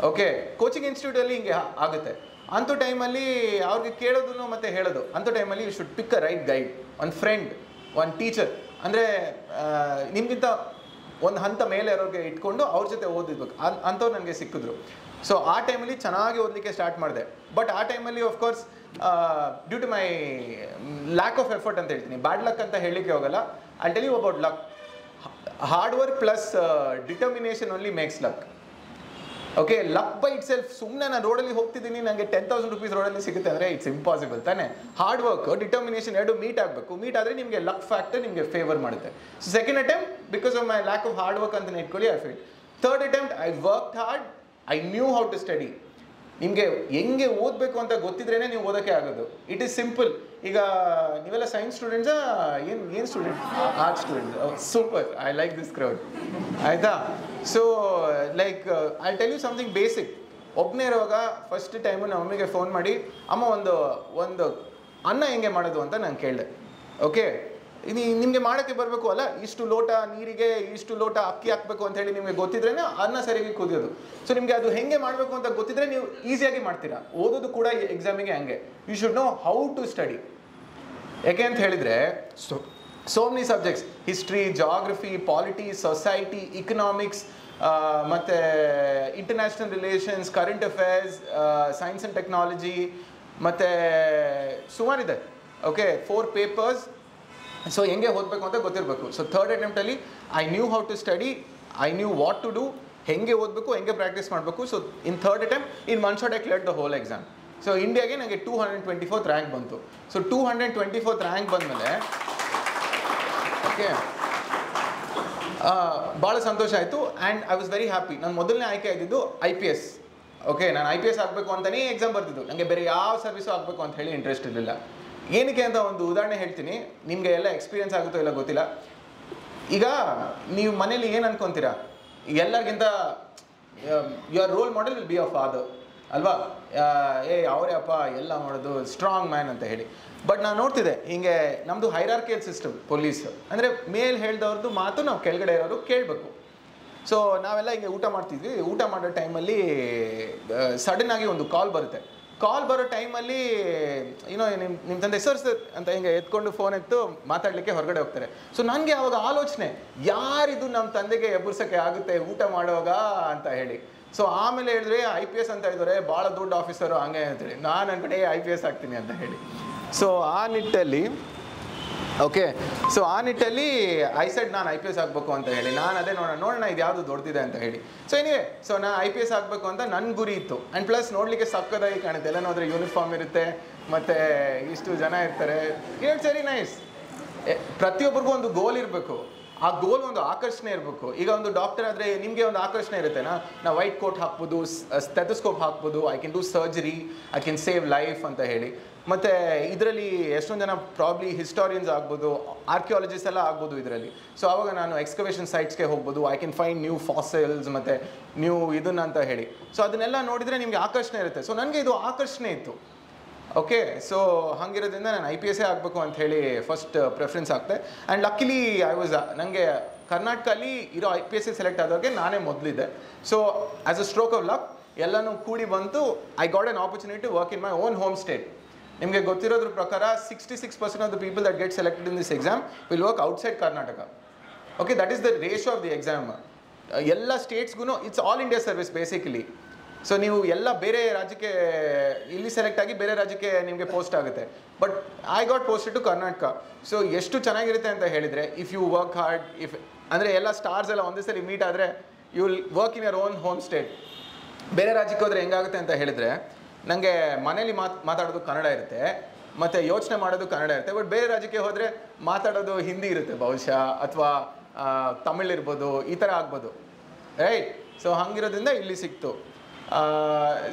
ಓಕೆ, ಕೋಚಿಂಗ್ ಇನ್ಸ್ಟಿಟ್ಯೂಟಲ್ಲಿ ಹಿಂಗೆ ಆಗುತ್ತೆ. ಅಂಥ ಟೈಮಲ್ಲಿ ಅವ್ರಿಗೆ ಕೇಳೋದನ್ನು ಮತ್ತು ಹೇಳೋದು, ಅಂಥ ಟೈಮಲ್ಲಿ you should pick a right guide, ಒಂದು ಫ್ರೆಂಡ್, ಒಂದು ಟೀಚರ್. ಅಂದರೆ ನಿಮಗಿಂತ ಒಂದು ಹಂತ ಮೇಲೆ ಇರೋರಿಗೆ ಇಟ್ಕೊಂಡು ಅವ್ರ ಜೊತೆ ಓದಿರ್ಬೇಕು. ಅಂಥವ್ರು ನನಗೆ ಸಿಕ್ಕಿದ್ರು. ಸೊ ಆ ಟೈಮಲ್ಲಿ ಚೆನ್ನಾಗಿ ಓದಲಿಕ್ಕೆ ಸ್ಟಾರ್ಟ್ ಮಾಡಿದೆ. ಬಟ್ ಆ ಟೈಮಲ್ಲಿ of course due to my lack of effort ಅಂತ ಹೇಳ್ತೀನಿ, ಬ್ಯಾಡ್ ಲಕ್ ಅಂತ ಹೇಳಲಿಕ್ಕೆ ಹೋಗಲ್ಲ. I tell you about luck. Hard work plus determination only makes luck. Okay, luck by itself, ಸುಮ್ಮನೆ ನಾನು ರೋಡಲ್ಲಿ ಹೋಗ್ತಿದ್ದೀನಿ, ನನಗೆ 10,000 rupees ರೋಡಲ್ಲಿ ಸಿಗುತ್ತೆ ಅಂದರೆ ಇಟ್ಸ್ ಇಂಪಾಸಿಬಲ್ ತಾನೇ. ಹಾರ್ಡ್ ವರ್ಕ್, ಡಿಟರ್ಮಿನೇಷನ್ 2 ಮೀಟ್ ಆಗಬೇಕು. ಮೀಟ್ ಆದರೆ ನಿಮಗೆ ಲಕ್ ಫ್ಯಾಕ್ಟರ್ ನಿಮಗೆ ಫೇವರ್ ಮಾಡುತ್ತೆ. So second attempt because of my lack of hard work ಅಂತ ಇಟ್ಕೊಳ್ಳಿ, I fail. Third attempt I worked hard, I knew how to study. ನಿಮಗೆ ಹೆಂಗೆ ಓದಬೇಕು ಅಂತ ಗೊತ್ತಿದ್ರೇ ನೀವು ಓದೋಕ್ಕೆ ಆಗೋದು. It is simple. ಈಗ ನೀವೆಲ್ಲ ಸೈನ್ಸ್ ಸ್ಟೂಡೆಂಟ್ಸಾ, ಏನು student? Arts student. Super, I like this crowd. ಆಯಿತಾ? So like I tell you something basic. ಒಬ್ಬನೇ ಇರುವಾಗ ಫಸ್ಟ್ ಟೈಮು ನಮ್ಮ ಮಮ್ಮಿಗೆ ಫೋನ್ ಮಾಡಿ, ಅಮ್ಮ ಒಂದು ಅನ್ನ ಹೆಂಗೆ ಮಾಡೋದು ಅಂತ ನಾನು ಕೇಳಿದೆ. ಓಕೆ, ನಿಮಗೆ ಮಾಡೋಕ್ಕೆ ಬರಬೇಕು ಅಲ್ಲ, ಇಷ್ಟು ಲೋಟ ನೀರಿಗೆ ಇಷ್ಟು ಲೋಟ ಅಕ್ಕಿ ಹಾಕಬೇಕು ಅಂತ ಹೇಳಿ ನಿಮಗೆ ಗೊತ್ತಿದ್ರೇ ಅನ್ನ ಸರಿಯಾಗಿ ಕುದಿಯೋದು. ಸೊ ನಿಮಗೆ ಅದು ಹೆಂಗೆ ಮಾಡಬೇಕು ಅಂತ ಗೊತ್ತಿದ್ರೆ ನೀವು ಈಸಿಯಾಗಿ ಮಾಡ್ತೀರಾ. ಓದೋದು ಕೂಡ ಎಕ್ಸಾಮಿಗೆ ಹಂಗೆ. You should know how to study. ಯಾಕೆ ಅಂತ ಹೇಳಿದರೆ so many subjects, history, geography, polity, society, economics, ಮತ್ತು international relations, current affairs, science and technology, ಮತ್ತು ಸುಮಾರಿದೆ. Okay, 4 papers. ಸೊ ಹೆಂಗೆ ಓದಬೇಕು ಅಂತ ಗೊತ್ತಿರಬೇಕು. ಸೊ ಥರ್ಡ್ ಅಟೆಂಪ್ಟಲ್ಲಿ I knew how to study, I knew what to do, ಹೆಂಗೆ ಓದಬೇಕು, ಹೆಂಗೆ ಪ್ರಾಕ್ಟೀಸ್ ಮಾಡಬೇಕು. So in third attempt in 1 shot I cleared the whole exam. So ಇಂಡಿಯಾಗೆ ನನಗೆ 224th ರ್ಯಾಂಕ್ ಬಂತು. ಸೊ 224th ರ್ಯಾಂಕ್ ಬಂದಮೇಲೆ ಓಕೆ ಭಾಳ ಸಂತೋಷ ಆಯಿತು. And I was very happy. ನಾನು ಮೊದಲನೇ ಆಯ್ಕೆ ಆಗಿದ್ದು IPS. ಓಕೆ, ನಾನು IPS ಆಗಬೇಕು ಅಂತಲೇ ಎಕ್ಸಾಮ್ ಬರ್ತಿದ್ದು. ನನಗೆ ಬೇರೆ ಯಾವ ಸರ್ವಿಸು ಆಗಬೇಕು ಅಂತ ಹೇಳಿ ಇಂಟ್ರೆಸ್ಟ್ ಇರಲಿಲ್ಲ. ಏನಕ್ಕೆ ಅಂತ ಒಂದು ಉದಾಹರಣೆ ಹೇಳ್ತೀನಿ, ನಿಮಗೆ ಎಲ್ಲ ಎಕ್ಸ್ಪೀರಿಯನ್ಸ್ ಆಗುತ್ತೋ ಇಲ್ಲ ಗೊತ್ತಿಲ್ಲ. ಈಗ ನೀವು ಮನೇಲಿ ಏನು ಅನ್ಕೊತೀರಾ, ಎಲ್ಲರಿಗಿಂತ your role model will be your father ಅಲ್ವಾ? ಅವರೇ ಅಪ್ಪ ಎಲ್ಲ ಮಾಡೋದು ಸ್ಟ್ರಾಂಗ್ ಮ್ಯಾನ್ ಅಂತ ಹೇಳಿ. ಬಟ್ ನಾನು ನೋಡ್ತಿದ್ದೆ ಹಿಂಗೆ ನಮ್ಮದು ಹೈರಾರ್ಕಿಯಲ್ ಸಿಸ್ಟಮ್ ಪೊಲೀಸ್ ಅಂದರೆ ಮೇಲೆ ಹೇಳ್ದವ್ರದ್ದು ಮಾತು ನಾವು ಕೆಳಗಡೆ ಇರೋರು ಕೇಳಬೇಕು. ಸೊ ನಾವೆಲ್ಲ ಹಿಂಗೆ ಊಟ ಮಾಡ್ತಿದ್ವಿ. ಊಟ ಮಾಡೋ ಟೈಮಲ್ಲಿ ಸಡನ್ನಾಗಿ ಒಂದು ಕಾಲ್ ಬರುತ್ತೆ. ಕಾಲ್ ಬರೋ ಟೈಮಲ್ಲಿ ಏನೋ ನಿಮ್ಮ ತಂದೆ ಹೆಸರು ಅಂತ ಹಿಂಗೆ ಎತ್ಕೊಂಡು ಫೋನ್ ಎತ್ತು ಮಾತಾಡಲಿಕ್ಕೆ ಹೊರಗಡೆ ಹೋಗ್ತಾರೆ. ಸೊ ನನಗೆ ಅವಾಗ ಆಲೋಚನೆ, ಯಾರಿದು ನಮ್ಮ ತಂದೆಗೆ ಎಬ್ಬರ್ಸೋಕ್ಕೆ ಆಗುತ್ತೆ ಊಟ ಮಾಡುವಾಗ ಅಂತ ಹೇಳಿ. ಸೊ ಆಮೇಲೆ ಹೇಳಿದ್ರೆ IPS ಅಂತ ಹೇಳಿದ್ರೆ ಭಾಳ ದೊಡ್ಡ ಆಫೀಸರು ಹಂಗೆ ಅಂತೇಳಿ. ನಾನು ಅನ್ಕಡೆ IPS ಆಗ್ತೀನಿ ಅಂತ ಹೇಳಿ. ಸೊ ಆ ನಿಟ್ಟಲ್ಲಿ ಐ ಸೆಡ್ ನಾನು IPS ಆಗಬೇಕು ಅಂತ ಹೇಳಿ. ನಾನು ಅದೇ ನೋಡೋಣ ಇದು ಯಾವುದು ದೊಡ್ಡದಿದೆ ಅಂತ ಹೇಳಿ. ಸೊ ಎನಿವೆ, ಸೊ ನಾನು IPS ಆಗಬೇಕು ಅಂತ ನನ್ನ ಗುರಿ ಇತ್ತು. ಆ್ಯಂಡ್ ಪ್ಲಸ್ ನೋಡಲಿಕ್ಕೆ ಸಕ್ಕದಾಗಿ ಕಾಣುತ್ತೆ. ಎಲ್ಲ ನೋಡಿದ್ರೆ ಯೂನಿಫಾರ್ಮ್ ಇರುತ್ತೆ, ಮತ್ತು ಇಷ್ಟು ಜನ ಇರ್ತಾರೆ. It's very nice. ಪ್ರತಿಯೊಬ್ಬರಿಗೂ ಒಂದು ಗೋಲ್ ಇರಬೇಕು. ಆ ಗೋಲ್ ಒಂದು ಆಕರ್ಷಣೆ ಇರಬೇಕು. ಈಗ ಒಂದು ಡಾಕ್ಟರ್ ಆದರೆ ನಿಮಗೆ ಒಂದು ಆಕರ್ಷಣೆ ಇರುತ್ತೆನಾ, ನಾವು ವೈಟ್ ಕೋಟ್ ಹಾಕ್ಬೋದು, ಸ್ಟೆಥೋಸ್ಕೋಪ್ ಹಾಕ್ಬೋದು, I can do surgery, I can save life ಅಂತ ಹೇಳಿ. ಮತ್ತು ಇದರಲ್ಲಿ ಎಷ್ಟೊಂದು ಜನ ಪ್ರಾಬ್ಲಿ ಹಿಸ್ಟಾರಿಯನ್ಸ್ ಆಗ್ಬೋದು, ಆರ್ಕಿಯಾಲಜಿಸ್ಟ್ ಎಲ್ಲ ಆಗ್ಬೋದು ಇದರಲ್ಲಿ. ಸೊ ಆವಾಗ ನಾನು ಎಕ್ಸ್ಕವೇಷನ್ ಸೈಟ್ಸ್ಗೆ ಹೋಗ್ಬೋದು, I can find new fossils ಮತ್ತು ನ್ಯೂ ಇದನ್ನ ಅಂತ ಹೇಳಿ. ಸೊ ಅದನ್ನೆಲ್ಲ ನೋಡಿದರೆ ನಿಮಗೆ ಆಕರ್ಷಣೆ ಇರುತ್ತೆ. ಸೊ ನನಗೆ ಇದು ಆಕರ್ಷಣೆ ಇತ್ತು. ಓಕೆ, ಸೊ ಹಾಗಿರೋದ್ರಿಂದ ನಾನು IPS ಆಗಬೇಕು ಅಂತ ಹೇಳಿ ಫಸ್ಟ್ ಪ್ರೆಫರೆನ್ಸ್ ಆಗ್ತೆ. ಆ್ಯಂಡ್ ಲಕ್ಕಿಲಿ ನನಗೆ ಕರ್ನಾಟಕಲ್ಲಿ ಇರೋ IPS ಸೆಲೆಕ್ಟ್ ಆದವ್ರಿಗೆ ನಾನೇ ಮೊದಲಿದ್ದೆ. So as a stroke of luck ಎಲ್ಲನೂ ಕೂಡಿ ಬಂತು. I got an opportunity to work in my own home state. ನಿಮಗೆ ಗೊತ್ತಿರೋದ್ರ ಪ್ರಕಾರ 66% of the people that get selected in this exam will work outside Karnataka. Okay, that is the ratio of the exam. ಎಲ್ಲ ಸ್ಟೇಟ್ಸ್ಗೂ it's all India service basically. So ನೀವು ಎಲ್ಲ ಬೇರೆ ರಾಜ್ಯಕ್ಕೆ ಇಲ್ಲಿ ಸೆಲೆಕ್ಟ್ ಆಗಿ ಬೇರೆ ರಾಜ್ಯಕ್ಕೆ ನಿಮಗೆ ಪೋಸ್ಟ್ ಆಗುತ್ತೆ. But I got posted to Karnataka. So ಎಷ್ಟು ಚೆನ್ನಾಗಿರುತ್ತೆ ಅಂತ ಹೇಳಿದರೆ, ಇಫ್ ಯು ವರ್ಕ್ ಹಾರ್ಡ್, ಅಂದರೆ ಎಲ್ಲ ಸ್ಟಾರ್ಸ್ ಎಲ್ಲ ಒಂದೇ ಸಲ ಮೀಟ್ ಆದರೆ you will work in your own home state. ಬೇರೆ ರಾಜ್ಯಕ್ಕೆ ಹೋದರೆ ಹೆಂಗಾಗುತ್ತೆ ಅಂತ ಹೇಳಿದರೆ, ನನಗೆ ಮನೇಲಿ ಮಾತಾಡೋದು ಕನ್ನಡ ಇರುತ್ತೆ, ಮತ್ತು ಯೋಚನೆ ಮಾಡೋದು ಕನ್ನಡ ಇರುತ್ತೆ. ಬಟ್ ಬೇರೆ ರಾಜ್ಯಕ್ಕೆ ಹೋದರೆ ಮಾತಾಡೋದು ಹಿಂದಿ ಇರುತ್ತೆ ಬಹುಶಃ, ಅಥವಾ ತಮಿಳ್ ಇರ್ಬೋದು, ಈ ಥರ ಆಗ್ಬೋದು, ರೈಟ್? ಸೊ ಹಂಗಿರೋದ್ರಿಂದ ಇಲ್ಲಿ ಸಿಕ್ತು.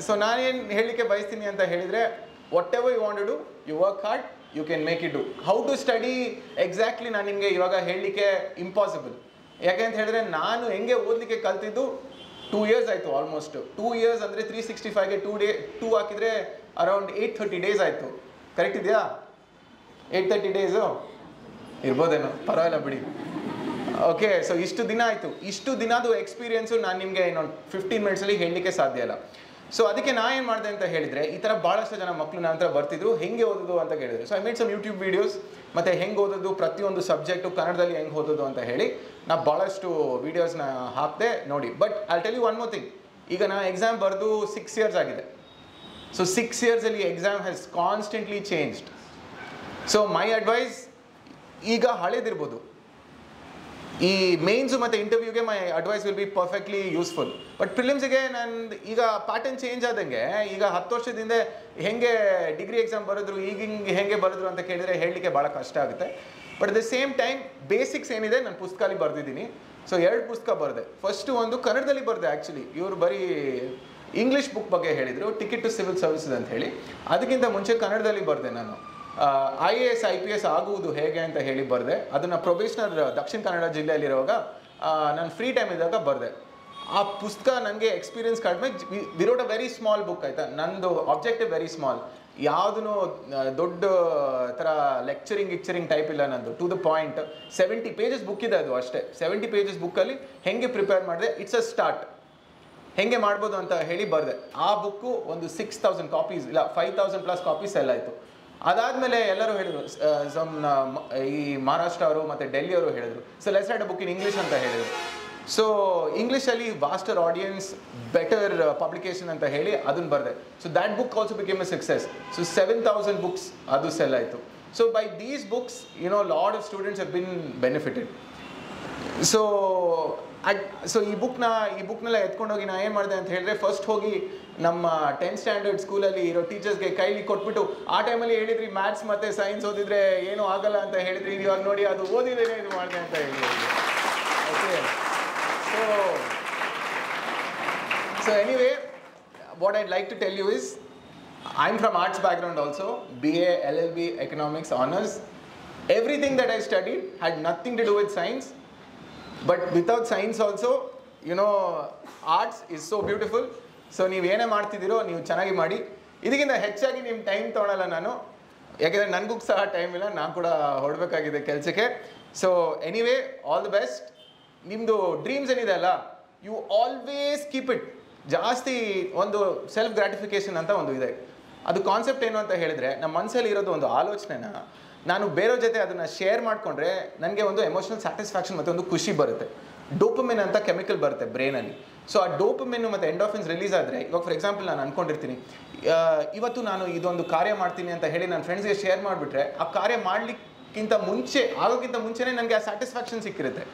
ಸೊ ನಾನೇನು ಹೇಳಲಿಕ್ಕೆ ಬಯಸ್ತೀನಿ ಅಂತ ಹೇಳಿದರೆ, whatever you want to do, you work hard, you can make it do. How to study exactly ನಾನು ನಿಮಗೆ ಇವಾಗ ಹೇಳಲಿಕ್ಕೆ ಇಂಪಾಸಿಬಲ್. ಯಾಕೆ ಅಂತ ಹೇಳಿದ್ರೆ, ನಾನು ಹೆಂಗೆ ಓದಲಿಕ್ಕೆ ಕಲ್ತಿದ್ದು 2 years ಆಯಿತು. ಆಲ್ಮೋಸ್ಟ್ 2 years ಅಂದರೆ 365ಗೆ 2 ಹಾಕಿದರೆ ಅರೌಂಡ್ 830 days ಆಯಿತು. ಕರೆಕ್ಟ್ ಇದೆಯಾ? 830 days ಇರ್ಬೋದೇನೋ, ಪರವಾಗಿಲ್ಲ ಬಿಡಿ. ಓಕೆ, ಸೊ ಇಷ್ಟು ದಿನ ಆಯಿತು. ಇಷ್ಟು ದಿನದ್ದು ಎಕ್ಸ್ಪೀರಿಯೆನ್ಸು ನಾನು ನಿಮಗೆ ಇನ್ನೊಂದು 15 minutesಲ್ಲಿ ಹೇಳಲಿಕ್ಕೆ ಸಾಧ್ಯ ಇಲ್ಲ. ಸೊ ಅದಕ್ಕೆ ನಾನು ಏನು ಮಾಡಿದೆ ಅಂತ ಹೇಳಿದರೆ, ಈ ಥರ ಭಾಳಷ್ಟು ಜನ ಮಕ್ಕಳು ನನ್ನ ಹತ್ರ ಬರ್ತಿದ್ರು, ಹೆಂಗೆ ಓದೋದು ಅಂತ ಕೇಳಿದ್ರು. So I made some YouTube videos, ಮತ್ತು ಹೆಂಗೆ ಓದೋದು, ಪ್ರತಿಯೊಂದು ಸಬ್ಜೆಕ್ಟು ಕನ್ನಡದಲ್ಲಿ ಹೆಂಗೆ ಓದೋದು ಅಂತ ಹೇಳಿ ನಾನು ಭಾಳಷ್ಟು ವೀಡಿಯೋಸ್ನ ಹಾಕಿದೆ ನೋಡಿ. But I tell you one more thing. ಈಗ ನಾನು ಎಕ್ಸಾಮ್ ಬರೆದು 6 years ಆಗಿದೆ. ಸೊ 6 yearsಲ್ಲಿ exam has constantly changed. So my advice, ಈಗ ಹಳೇದಿರ್ಬೋದು, ಈ ಮೇನ್ಸು ಮತ್ತು ಇಂಟರ್ವ್ಯೂಗೆ my advice will be perfectly useful. But ಪ್ರಿಲಿಮ್ಸಿಗೆ ನಾನು ಈಗ ಪ್ಯಾಟರ್ನ್ ಚೇಂಜ್ ಆದಂಗೆ, ಈಗ 10 ವರ್ಷದಿಂದ ಹೆಂಗೆ ಡಿಗ್ರಿ ಎಕ್ಸಾಮ್ ಬರೆದ್ರು, ಈಗ ಹೆಂಗೆ ಬರೆದ್ರು ಅಂತ ಕೇಳಿದರೆ ಹೇಳಲಿಕ್ಕೆ ಭಾಳ ಕಷ್ಟ ಆಗುತ್ತೆ. But at the same time basics ಏನಿದೆ ನಾನು ಪುಸ್ತಕದಲ್ಲಿ ಬರೆದಿದ್ದೀನಿ. ಸೊ 2 ಪುಸ್ತಕ ಬರೆದೆ. ಫಸ್ಟು ಒಂದು ಕನ್ನಡದಲ್ಲಿ ಬರೆದೆ. ಆ್ಯಕ್ಚುಲಿ ಇವರು ಬರೀ ಇಂಗ್ಲೀಷ್ ಬುಕ್ ಬಗ್ಗೆ ಹೇಳಿದರು, ಟಿಕೆಟ್ ಟು ಸಿವಿಲ್ ಸರ್ವಿಸಸ್ ಅಂತ ಹೇಳಿ. ಅದಕ್ಕಿಂತ ಮುಂಚೆ ಕನ್ನಡದಲ್ಲಿ ಬರೆದೆ ನಾನು. IAS IPS ಆಗುವುದು ಹೇಗೆ ಅಂತ ಹೇಳಿ ಬರೆದೆ. ಅದನ್ನು ಪ್ರೊಬೇಷನರ್ ದಕ್ಷಿಣ ಕನ್ನಡ ಜಿಲ್ಲೆಯಲ್ಲಿರುವಾಗ ನಾನು ಫ್ರೀ ಟೈಮ್ ಇದ್ದಾಗ ಬರೆದೆ. ಆ ಪುಸ್ತಕ ನನಗೆ ಎಕ್ಸ್ಪೀರಿಯನ್ಸ್ ಕಡಿಮೆ. V wrote a very small book, ಆಯಿತಾ. ನಂದು ಆಬ್ಜೆಕ್ಟಿವ್ ವೆರಿ ಸ್ಮಾಲ್, ಯಾವುದೂ ದೊಡ್ಡ ಥರ ಲೆಕ್ಚರಿಂಗ್ ಟೈಪ್ ಇಲ್ಲ ನಂದು. To the point. 70 pages book ಇದೆ, ಅದು ಅಷ್ಟೇ. 70 pages ಬುಕ್ಕಲ್ಲಿ ಹೆಂಗೆ ಪ್ರಿಪೇರ್ ಮಾಡಿದೆ, ಇಟ್ಸ್ ಅ ಸ್ಟಾರ್ಟ್, ಹೆಂಗೆ ಮಾಡ್ಬೋದು ಅಂತ ಹೇಳಿ ಬರೆದೆ. ಆ ಬುಕ್ಕು ಒಂದು 6000 ಕಾಪೀಸ್ ಇಲ್ಲ 5000+ ಕಾಪೀಸ್ ಎಲ್ಲ ಆಯಿತು. ಅದಾದಮೇಲೆ ಎಲ್ಲರೂ ಹೇಳಿದರು, ಈ ಮಹಾರಾಷ್ಟ್ರ ಅವರು ಮತ್ತು ಡೆಲ್ಲಿ ಅವರು ಹೇಳಿದರು, so let's write a book in English ಅಂತ ಹೇಳಿದರು. ಸೊ ಇಂಗ್ಲೀಷಲ್ಲಿ ವಾಸ್ಟರ್ ಆಡಿಯನ್ಸ್, ಬೆಟರ್ ಪಬ್ಲಿಕೇಶನ್ ಅಂತ ಹೇಳಿ ಅದನ್ನು ಬರೆದೆ. So that book also became A success. So 7000 books ಅದು ಸೆಲ್ ಆಯಿತು. So by these books lot of students have been benefited. So so ಈ ಬುಕ್ನೆಲ್ಲ ಎತ್ಕೊಂಡೋಗಿ ನಾನು ಏನು ಮಾಡಿದೆ ಅಂತ ಹೇಳಿದ್ರೆ, ಫಸ್ಟ್ ಹೋಗಿ ನಮ್ಮ 10th ಸ್ಟ್ಯಾಂಡರ್ಡ್ ಸ್ಕೂಲಲ್ಲಿ ಇರೋ ಟೀಚರ್ಸ್ಗೆ ಕೈಲಿ ಕೊಟ್ಬಿಟ್ಟು, ಆ ಟೈಮಲ್ಲಿ ಹೇಳಿದ್ರಿ ಮ್ಯಾಥ್ಸ್ ಮತ್ತು ಸೈನ್ಸ್ ಓದಿದ್ರೆ ಏನೂ ಆಗಲ್ಲ ಅಂತ ಹೇಳಿದ್ರಿ, ಇವಾಗ ನೋಡಿ ಅದು ಓದಿದ್ದೇನೆ ಇದು ಮಾಡಿದೆ ಅಂತ ಹೇಳಿದ್ರಿ. Okay, so anyway, what I'd like to tell you is, I'm from arts background also, BA, LLB, economics, honors. Everything that I studied had nothing to do with science. But without science also, you know, arts is so beautiful. So ನೀವು ಏನೇ ಮಾಡ್ತಿದ್ದೀರೋ ನೀವು ಚೆನ್ನಾಗಿ ಮಾಡಿ. ಇದಕ್ಕಿಂತ ಹೆಚ್ಚಾಗಿ ನಿಮ್ಮ time ತೊಗೊಳಲ್ಲ ನಾನು, ಯಾಕೆಂದರೆ ನನಗೂ ಸಹ ಟೈಮ್ ಇಲ್ಲ, ನಾನು ಕೂಡ ಹೊರಡಬೇಕಾಗಿದೆ ಕೆಲಸಕ್ಕೆ. So anyway, all the best. ನಿಮ್ಮದು ಡ್ರೀಮ್ಸ್ ಏನಿದೆ ಅಲ್ಲ, ಯು ಆಲ್ವೇಸ್ ಕೀಪ್ ಇಟ್. ಜಾಸ್ತಿ ಒಂದು ಸೆಲ್ಫ್ ಗ್ರಾಟಿಫಿಕೇಷನ್ ಅಂತ ಒಂದು ಇದೆ. ಅದು ಕಾನ್ಸೆಪ್ಟ್ ಏನು ಅಂತ ಹೇಳಿದರೆ, ನಮ್ಮ ಮನಸ್ಸಲ್ಲಿ ಇರೋದು ಒಂದು ಆಲೋಚನೆನ ನಾನು ಬೇರೆಯವ್ರ ಜೊತೆ ಅದನ್ನು ಶೇರ್ ಮಾಡಿಕೊಂಡ್ರೆ ನನಗೆ ಒಂದು ಎಮೋಷನಲ್ ಸ್ಯಾಟಿಸ್ಫ್ಯಾಕ್ಷನ್ ಮತ್ತು ಒಂದು ಖುಷಿ ಬರುತ್ತೆ. ಡೋಪಮಿನ್ ಅಂತ ಕೆಮಿಕಲ್ ಬರುತ್ತೆ ಬ್ರೈನಲ್ಲಿ. ಸೊ ಆ ಡೋಪಮಿನ್ ಮತ್ತು ಎಂಡೋಫಿನ್ಸ್ ರಿಲೀಸ್ ಆದರೆ, ಇವಾಗ ಫಾರ್ ಎಕ್ಸಾಂಪಲ್ ನಾನು ಅಂದ್ಕೊಂಡಿರ್ತೀನಿ, ಇವತ್ತು ನಾನು ಇದೊಂದು ಕಾರ್ಯ ಮಾಡ್ತೀನಿ ಅಂತ ಹೇಳಿ ನನ್ನ ಫ್ರೆಂಡ್ಸ್ಗೆ ಶೇರ್ ಮಾಡಿಬಿಟ್ರೆ, ಆ ಕಾರ್ಯ ಮಾಡಲಿಕ್ಕಿಂತ ಆಗೋಕ್ಕಿಂತ ಮುಂಚೆನೇ ನನಗೆ ಆ ಸ್ಯಾಟಿಸ್ಫ್ಯಾಕ್ಷನ್ ಸಿಕ್ಕಿರುತ್ತೆ.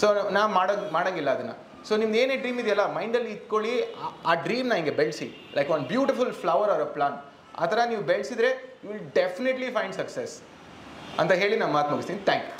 ಸೊ ನಾನು ಮಾಡೋಂಗಿಲ್ಲ ಅದನ್ನು. ಸೊ ನಿಮ್ದು ಏನೇ ಡ್ರೀಮ್ ಇದೆಯಲ್ಲ, ಮೈಂಡಲ್ಲಿ ಇಟ್ಕೊಳ್ಳಿ, ಆ ಡ್ರೀಮ್ನ ಹಿಂಗೆ ಬೆಳೆಸಿ, like one beautiful flower or a plan. ಆ ಥರ ನೀವು ಬೆಳೆಸಿದ್ರೆ you will definitely find success ಅಂತ ಹೇಳಿ ನಾನು ಮಾತು ಮುಗಿಸ್ತೀನಿ. Thank you.